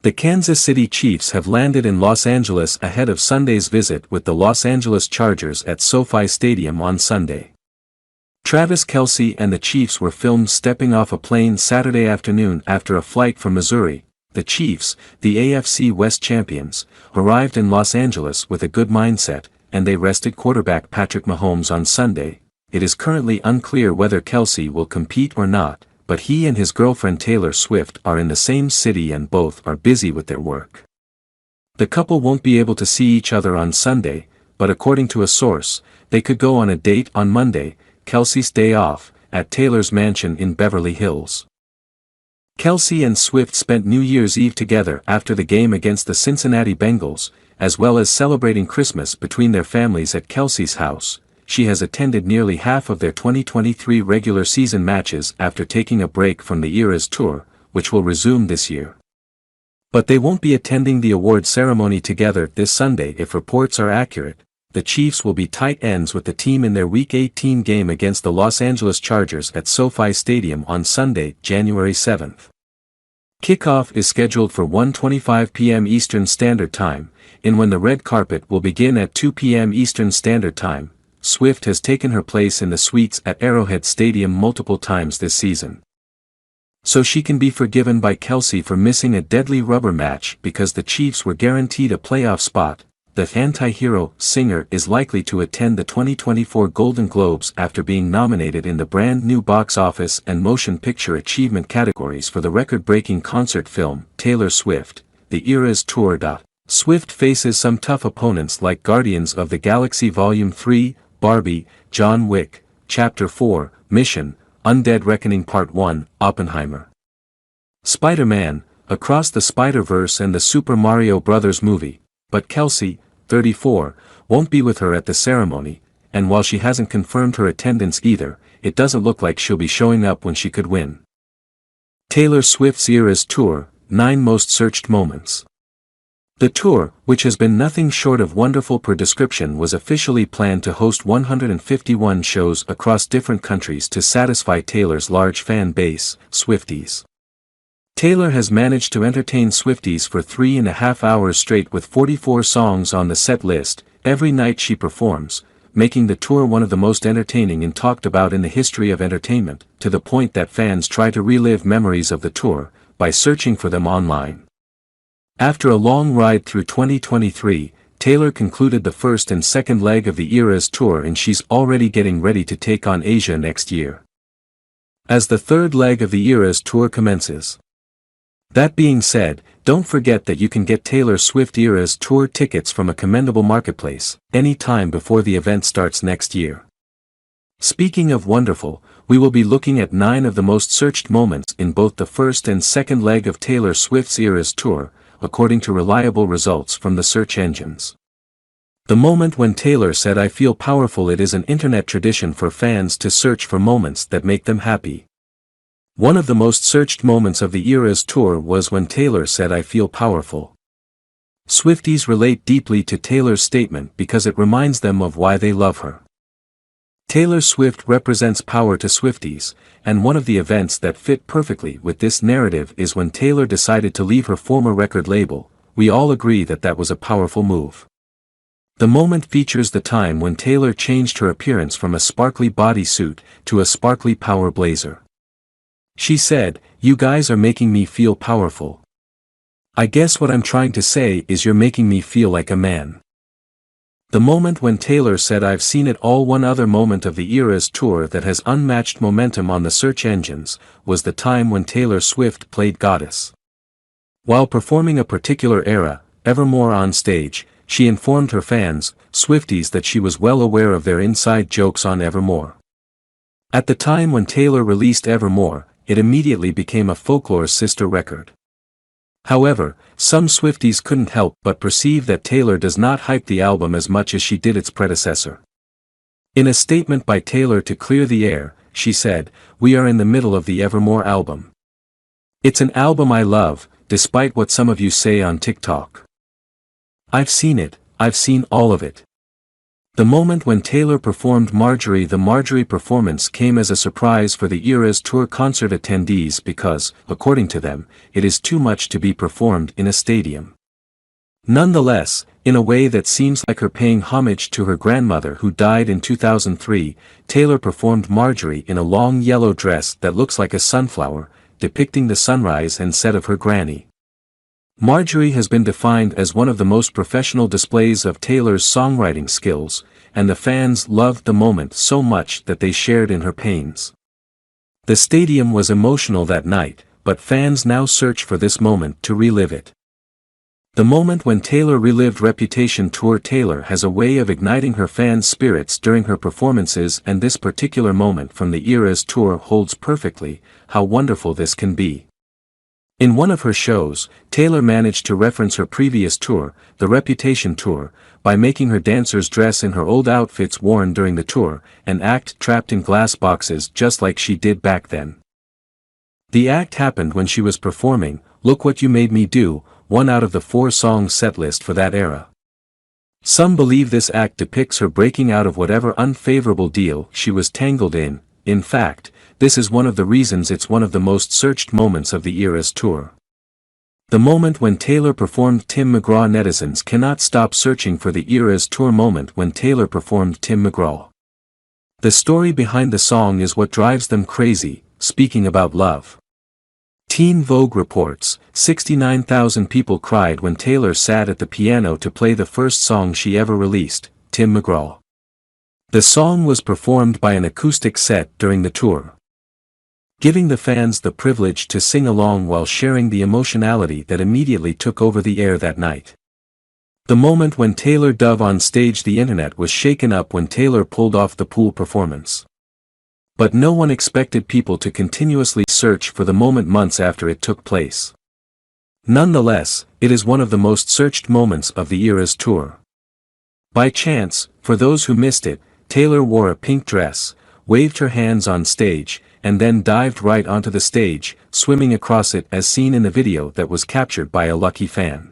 The Kansas City Chiefs have landed in Los Angeles ahead of Sunday's visit with the Los Angeles Chargers at SoFi Stadium on Sunday. Travis Kelce and the Chiefs were filmed stepping off a plane Saturday afternoon after a flight from Missouri. The Chiefs, the AFC West champions, arrived in Los Angeles with a good mindset, and they rested quarterback Patrick Mahomes on Sunday. It is currently unclear whether Kelce will compete or not, but he and his girlfriend Taylor Swift are in the same city and both are busy with their work. The couple won't be able to see each other on Sunday, but according to a source, they could go on a date on Monday, Kelce's day off, at Taylor's mansion in Beverly Hills. Kelce and Swift spent New Year's Eve together after the game against the Cincinnati Bengals, as well as celebrating Christmas between their families at Kelce's house. She has attended nearly half of their 2023 regular season matches after taking a break from the Eras Tour, which will resume this year. But they won't be attending the award ceremony together this Sunday if reports are accurate. The Chiefs will be tight ends with the team in their Week 18 game against the Los Angeles Chargers at SoFi Stadium on Sunday, January 7th. Kickoff is scheduled for 1:25 p.m. Eastern Standard Time, and when the red carpet will begin at 2 p.m. Eastern Standard Time. Swift has taken her place in the suites at Arrowhead Stadium multiple times this season. So she can be forgiven by Kelce for missing a deadly rubber match because the Chiefs were guaranteed a playoff spot. The anti-hero singer is likely to attend the 2024 Golden Globes after being nominated in the brand new box office and motion picture achievement categories for the record-breaking concert film, Taylor Swift, The Eras Tour. Swift faces some tough opponents like Guardians of the Galaxy Volume 3, Barbie, John Wick, Chapter 4, Mission, Undead Reckoning Part 1, Oppenheimer, Spider-Man, Across the Spider-Verse and the Super Mario Bros. Movie, but Kelce, 34, won't be with her at the ceremony, and while she hasn't confirmed her attendance either, it doesn't look like she'll be showing up when she could win. Taylor Swift's Eras Tour, 9 Most Searched Moments. The tour, which has been nothing short of wonderful per description, was officially planned to host 151 shows across different countries to satisfy Taylor's large fan base, Swifties. Taylor has managed to entertain Swifties for 3.5 hours straight with 44 songs on the set list, every night she performs, making the tour one of the most entertaining and talked about in the history of entertainment, to the point that fans try to relive memories of the tour, by searching for them online. After a long ride through 2023, Taylor concluded the first and second leg of the Eras Tour and she's already getting ready to take on Asia next year, as the third leg of the Eras Tour commences. That being said, don't forget that you can get Taylor Swift Eras Tour tickets from a commendable marketplace, any time before the event starts next year. Speaking of wonderful, we will be looking at 9 of the most searched moments in both the first and second leg of Taylor Swift's Eras Tour, according to reliable results from the search engines. The moment when Taylor said "I feel powerful." It is an internet tradition for fans to search for moments that make them happy. One of the most searched moments of the Eras Tour was when Taylor said "I feel powerful." Swifties relate deeply to Taylor's statement because it reminds them of why they love her. Taylor Swift represents power to Swifties, and one of the events that fit perfectly with this narrative is when Taylor decided to leave her former record label. We all agree that that was a powerful move. The moment features the time when Taylor changed her appearance from a sparkly bodysuit to a sparkly power blazer. She said, "You guys are making me feel powerful. I guess what I'm trying to say is you're making me feel like a man." The moment when Taylor said "I've seen it all." One other moment of the Eras Tour that has unmatched momentum on the search engines was the time when Taylor Swift played Goddess. While performing a particular era, Evermore, on stage, she informed her fans, Swifties, that she was well aware of their inside jokes on Evermore. At the time when Taylor released Evermore, it immediately became a Folklore's sister record. However, some Swifties couldn't help but perceive that Taylor does not hype the album as much as she did its predecessor. In a statement by Taylor to clear the air, she said, "We are in the middle of the Evermore album. It's an album I love, despite what some of you say on TikTok. I've seen it, I've seen all of it. The moment when Taylor performed Marjorie. The Marjorie performance came as a surprise for the Eras Tour concert attendees because, according to them, it is too much to be performed in a stadium. Nonetheless, in a way that seems like her paying homage to her grandmother who died in 2003, Taylor performed Marjorie in a long yellow dress that looks like a sunflower, depicting the sunrise and set of her granny. Marjorie has been defined as one of the most professional displays of Taylor's songwriting skills, and the fans loved the moment so much that they shared in her pains. The stadium was emotional that night, but fans now search for this moment to relive it. The moment when Taylor relived Reputation Tour. Taylor has a way of igniting her fans' spirits during her performances, and this particular moment from the Eras Tour holds perfectly how wonderful this can be. In one of her shows, Taylor managed to reference her previous tour, the Reputation Tour, by making her dancers dress in her old outfits worn during the tour, and act trapped in glass boxes just like she did back then. The act happened when she was performing Look What You Made Me Do, one out of the 4-song setlist for that era. Some believe this act depicts her breaking out of whatever unfavorable deal she was tangled in. In fact, this is one of the reasons it's one of the most searched moments of the Eras Tour. The moment when Taylor performed Tim McGraw. Netizens cannot stop searching for the Eras Tour moment when Taylor performed Tim McGraw. The story behind the song is what drives them crazy. Speaking about love, Teen Vogue reports, 69,000 people cried when Taylor sat at the piano to play the first song she ever released, Tim McGraw. The song was performed by an acoustic set during the tour, giving the fans the privilege to sing along while sharing the emotionality that immediately took over the air that night. The moment when Taylor dove on stage. The internet was shaken up when Taylor pulled off the pool performance. But no one expected people to continuously search for the moment months after it took place. Nonetheless, it is one of the most searched moments of the Eras Tour. By chance, for those who missed it, Taylor wore a pink dress, waved her hands on stage, and then dived right onto the stage, swimming across it as seen in the video that was captured by a lucky fan.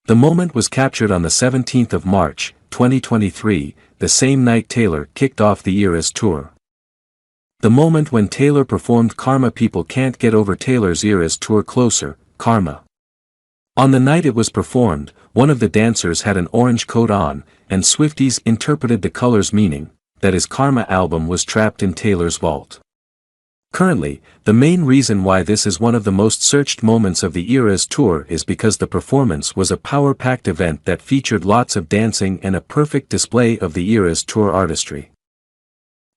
The moment was captured on the 17th of March, 2023, the same night Taylor kicked off the Eras Tour. The moment when Taylor performed Karma. People can't get over Taylor's Eras Tour. Closer, Karma. On the night it was performed, one of the dancers had an orange coat on, and Swifties interpreted the color's meaning, that his Karma album was trapped in Taylor's vault. Currently, the main reason why this is one of the most searched moments of the Eras Tour is because the performance was a power-packed event that featured lots of dancing and a perfect display of the Eras Tour artistry.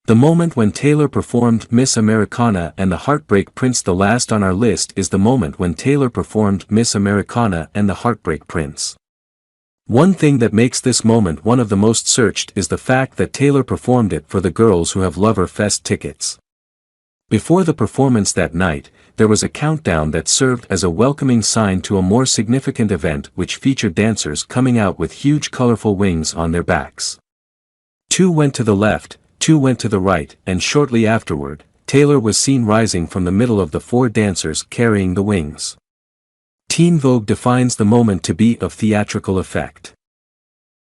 The moment when Taylor performed Miss Americana and the Heartbreak Prince. The last on our list is the moment when Taylor performed Miss Americana and the Heartbreak Prince. One thing that makes this moment one of the most searched is the fact that Taylor performed it for the girls who have Lover Fest tickets. Before the performance that night, there was a countdown that served as a welcoming sign to a more significant event which featured dancers coming out with huge colorful wings on their backs. 2 went to the left, 2 went to the right, and shortly afterward, Taylor was seen rising from the middle of the 4 dancers carrying the wings. Teen Vogue defines the moment to be of theatrical effect.